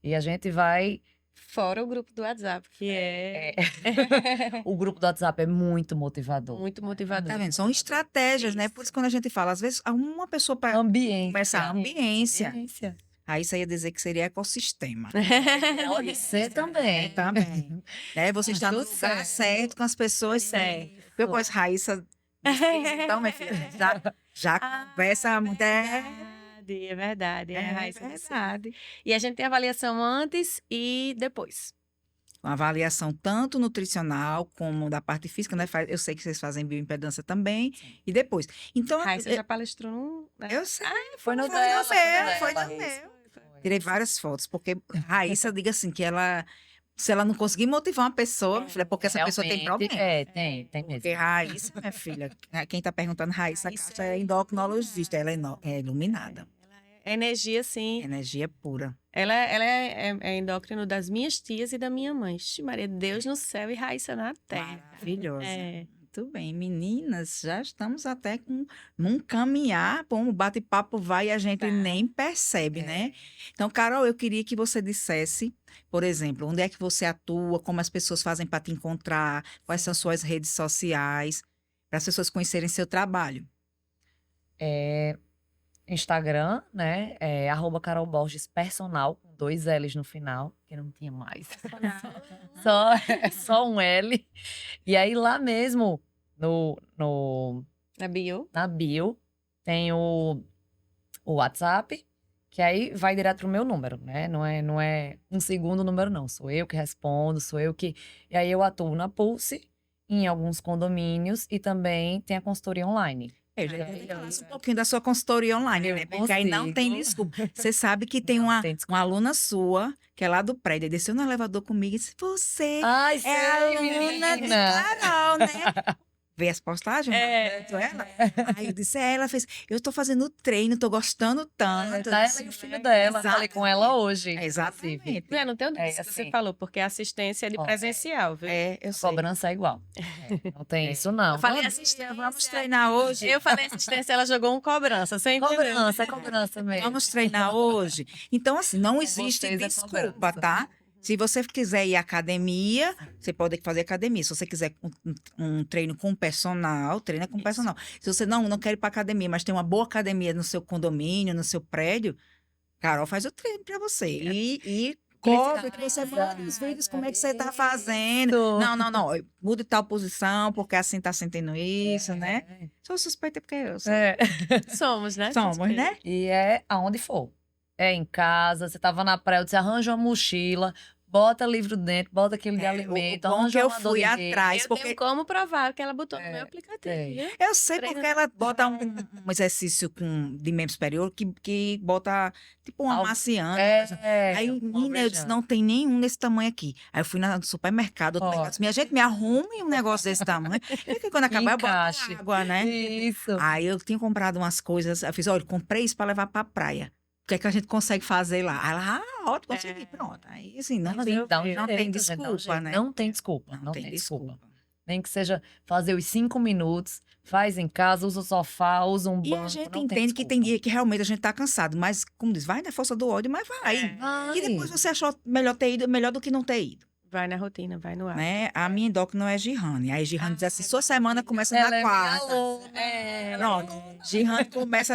E a gente vai. Fora o grupo do WhatsApp, que é O grupo do WhatsApp é muito motivador. muito motivador. Tá vendo? São estratégias, né? Por isso, quando a gente fala, às vezes, uma pessoa para Ambiente. começar a ambiência. Ambiência. Aí isso aí ia dizer que seria ecossistema. Pode ser também. Também. Né? Você está no Tudo lugar certo. certo, com as pessoas certas. Eu conheço Raíssa, então, minha filha, já conversa a mulher. É verdade, É Raíssa do Sul. verdade. E a gente tem avaliação antes e depois. Uma avaliação tanto nutricional como da parte física, né? Eu sei que vocês fazem bioimpedância também. E depois. Então, Raíssa já palestrou num... né? eu sei. Foi no Foi dela. foi no meu. Tirei várias fotos, porque Raíssa diga assim, que ela, se ela não conseguir motivar uma pessoa, minha filha, é porque essa pessoa tem Realmente, problema. tem mesmo. Porque Raíssa, minha filha, quem está perguntando, Raíssa Raíssa Castro é endocrinologista, ela é iluminada, É energia, sim. energia pura. Ela é endócrino das minhas tias e da minha mãe. Ixi, Maria, Deus no céu e Raíssa na terra. Maravilhosa. É. Muito bem, meninas, já estamos até num caminhar, bom, o bate-papo vai e a gente Tá. nem percebe, né? Então, Carol, eu queria que você dissesse, por exemplo, onde é que você atua, como as pessoas fazem para te encontrar, quais são suas redes sociais, para as pessoas conhecerem seu trabalho. Instagram, né? @Carol Borges Personal, com 2 L's no final, que não tinha mais. Só um L. E aí lá mesmo, Na bio? na bio, tem o WhatsApp, que aí vai direto pro meu número, né? Não é um segundo número, não. Sou eu que respondo, sou eu que. E aí eu atuo na Pulse, em alguns condomínios, e também tem a consultoria online. Já falasse um pouquinho da sua consultoria online, Eu né? Porque aí não tem consigo. desculpa. Você sabe que tem Não uma, tem desculpa. uma aluna sua, que é lá do prédio, desceu no elevador comigo e disse, você Ai, é a aluna de Carol, né? Vê as postagens? É. Ela? Aí eu disse, ela fez, eu tô fazendo treino, tô gostando tanto. Tá ela e o filho dela. Falei com ela hoje. Exatamente. Não tem É, dúvida que você assim. falou, porque a assistência é de Ó, presencial, viu? Eu A sei. cobrança é igual. Não tem isso, não. Eu falei Vamos, assistência. vamos treinar hoje? Eu falei assistência, ela jogou um cobrança, sem Cobrança, é cobrança mesmo. Vamos treinar hoje? Então, assim, não existe vocês é desculpa, cobrança. tá? Se você quiser ir à academia, você pode fazer academia. Se você quiser um treino com personal, treina com personal. Se você não quer ir para academia, mas tem uma boa academia no seu condomínio, no seu prédio, Carol faz o treino para você. E cobre que você manda os vídeos, como é que você tá fazendo. Não. Mude tal posição, porque assim tá sentindo isso, né? Sou suspeita porque eu sou. Somos, né? Somos, né? E é aonde for. É em casa, você tava na praia, você arranja uma mochila, bota livro dentro, bota aquele de alimento, o bom arranja que eu uma fui dodeira. atrás, Eu porque tenho como provar que ela botou no meu aplicativo, tem. viu? eu sei Treino porque ela bota um exercício de membro superior que bota tipo uma Algo- maciante. Aí, uma menina, eu disse, alvejante. não tem nenhum desse tamanho aqui. Aí eu fui no supermercado, outro Ó. mercado, disse, minha gente, me arrume um negócio desse tamanho. E que quando acabar, eu boto Encaixe. água, né? Isso. Aí eu tinha comprado umas coisas, eu fiz, olha, comprei isso para levar para a praia. O que é que a gente consegue fazer lá? Aí ela, ótimo, consegui, pronto. Aí, assim, não tem, Dá um não jeito, tem gente, dá um desculpa, jeito. né? Não tem desculpa. Não tem desculpa. Nem que seja fazer os 5 minutos, faz em casa, usa o sofá, usa um E banco. a gente não entende que tem desculpa. dia que realmente a gente tá cansado, mas, como diz, vai na força do ódio, mas vai. Vai. E depois você achou melhor ter ido, melhor do que não ter ido. Vai na rotina, vai no ar. né? A minha endócrina é Girane. Aí Girane diz assim, sua semana começa Ela na é minha quarta. aluna. Pronto. Girane começa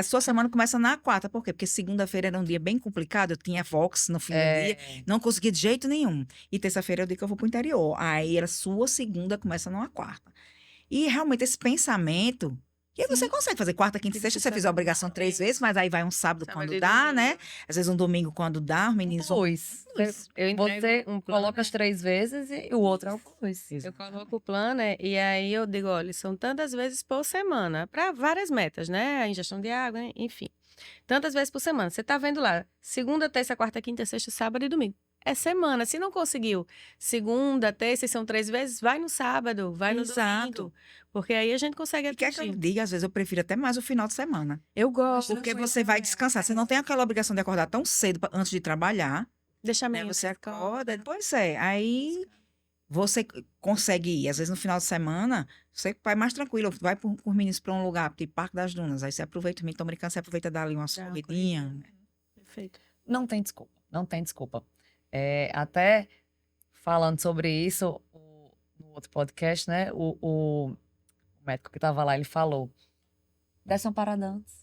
sua semana começa na quarta. Por quê? Porque segunda-feira era um dia bem complicado. Eu tinha Vox no fim do dia. Não conseguia de jeito nenhum. E terça-feira é o dia que eu vou pro interior. Aí era sua segunda começa numa quarta. E realmente esse pensamento. E aí você consegue fazer quarta, quinta e sexta. Você fez a obrigação 3 vezes, mas aí vai um sábado Sábado quando e dá, domingo. né? Às vezes um domingo quando dá, os meninos vão. Dois. Eu entrego Você um coloca as 3 vezes e o outro é o dois. Eu coloco o planner e aí eu digo, olha, são tantas vezes por semana, para várias metas, né? A ingestão de água, né? Enfim. Tantas vezes por semana. Você tá vendo lá, segunda, terça, quarta, quinta, sexta, sábado e domingo. É semana. Se não conseguiu segunda, terça, e são 3 vezes, vai no sábado, vai no Exato. domingo. Porque aí a gente consegue E quer que eu atingir. diga, às vezes eu prefiro até mais o final de semana. Eu gosto. Porque você vai descansar. Você não tem aquela obrigação de acordar tão cedo antes de trabalhar. Deixa a Né? menina Você na escola. acorda. Pois é. Aí você consegue ir. Às vezes no final de semana, você vai mais tranquilo. Vai por meninos para um lugar, tipo Parque das Dunas. Aí você aproveita, me toma brincando, você aproveita dali uma Dá uma corridinha. Perfeito. Não tem desculpa, não tem desculpa. Até falando sobre isso, no outro podcast, né? O médico que tava lá, ele falou: desce uma parada antes.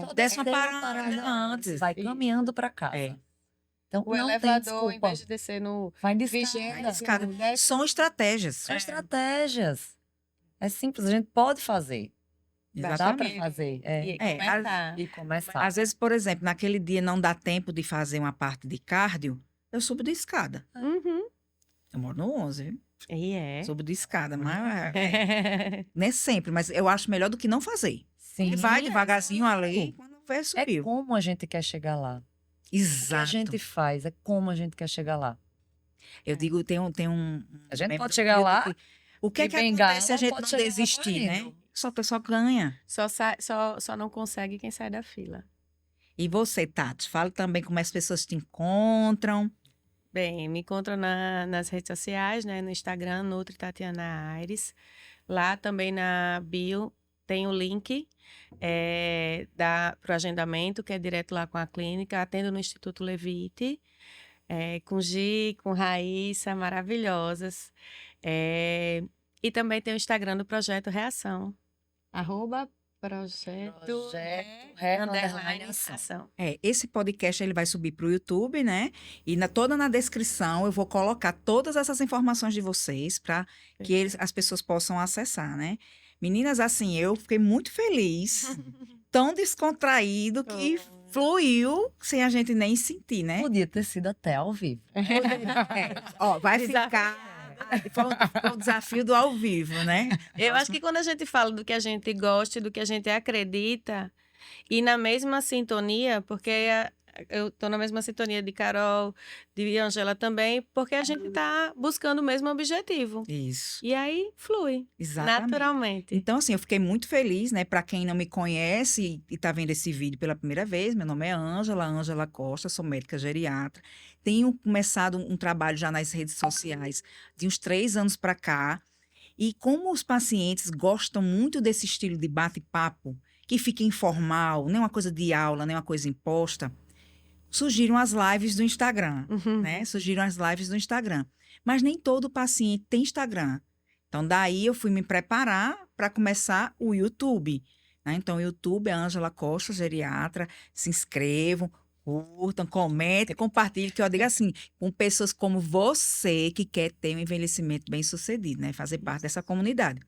Só Desce uma descer parada antes. Vai Isso. caminhando para casa. É. Então, O não tem elevador, em desculpa. vez de descer no Vai de vigenda, escada. Escada. São estratégias. São estratégias. É simples, a gente pode fazer. Dá para Exatamente. fazer. e começar. E começar. Às vezes, por exemplo, naquele dia não dá tempo de fazer uma parte de cardio, eu subo de escada. Uhum. Eu moro no 11, viu? E é. Subo de escada, mas não é sempre, mas eu acho melhor do que não fazer. Sim. Ele vai devagarzinho ali, quando vê, É subiu. como a gente quer chegar lá. O que a Exato. gente faz, é como a gente quer chegar lá. Eu digo, tem um A gente membro pode chegar meu lá que- o que é de que bengala, acontece se a gente pode não chegar lá desistir, né? correndo. Só a pessoa ganha. Só não consegue quem sai da fila. E você, Tati, fala também como as pessoas te encontram. Bem, me encontram nas redes sociais, né? No Instagram, Nutri Tatiana Aires. Lá também na bio tem o link para o agendamento, que é direto lá com a clínica. Atendo no Instituto Levite, com Gi, com Raíssa, maravilhosas. E também tem o Instagram do Projeto Reação. @projeto _ação. ação. Esse podcast ele vai subir para o YouTube, né? E toda na descrição eu vou colocar todas essas informações de vocês para que as pessoas possam acessar, né? Meninas, assim, eu fiquei muito feliz, tão descontraído que fluiu sem a gente nem sentir, né? Podia ter sido até ao vivo. Ó, vai ficar. Foi um desafio do ao vivo, né? Eu acho que quando a gente fala do que a gente gosta e do que a gente acredita, e na mesma sintonia, porque eu tô na mesma sintonia de Carol, de Ângela também, porque a gente tá buscando o mesmo objetivo. Isso, E aí flui, exatamente. naturalmente. Então, assim, eu fiquei muito feliz, né? Para quem não me conhece e tá vendo esse vídeo pela primeira vez, meu nome é Ângela Costa, sou médica geriatra. Tenho começado um trabalho já nas redes sociais de uns 3 anos para cá. E como os pacientes gostam muito desse estilo de bate-papo, que fica informal, nem uma coisa de aula, nem uma coisa imposta, surgiram as lives do Instagram, né? Surgiram as lives do Instagram. Mas nem todo paciente tem Instagram. Então, daí eu fui me preparar para começar o YouTube, né? Então, o YouTube é Ângela Costa, geriatra. Se inscrevam, curtam, comentem, compartilhem, que eu digo assim, com pessoas como você que quer ter um envelhecimento bem-sucedido, né? Fazer parte dessa comunidade.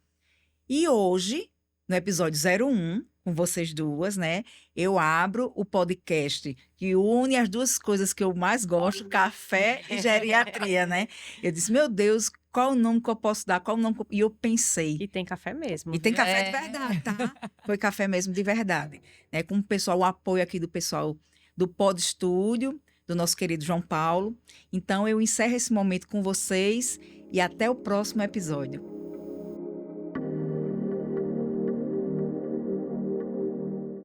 E hoje, no episódio 01, com vocês duas, né? Eu abro o podcast que une as duas coisas que eu mais gosto, café e geriatria, né? Eu disse, meu Deus, qual o nome que eu posso dar? Qual o nome que E eu pensei. E tem café mesmo. E tem viu? café de verdade, tá? Foi café mesmo de verdade. Né? Com o pessoal, o apoio aqui do pessoal do Pod Estúdio, do nosso querido João Paulo. Então, eu encerro esse momento com vocês e até o próximo episódio.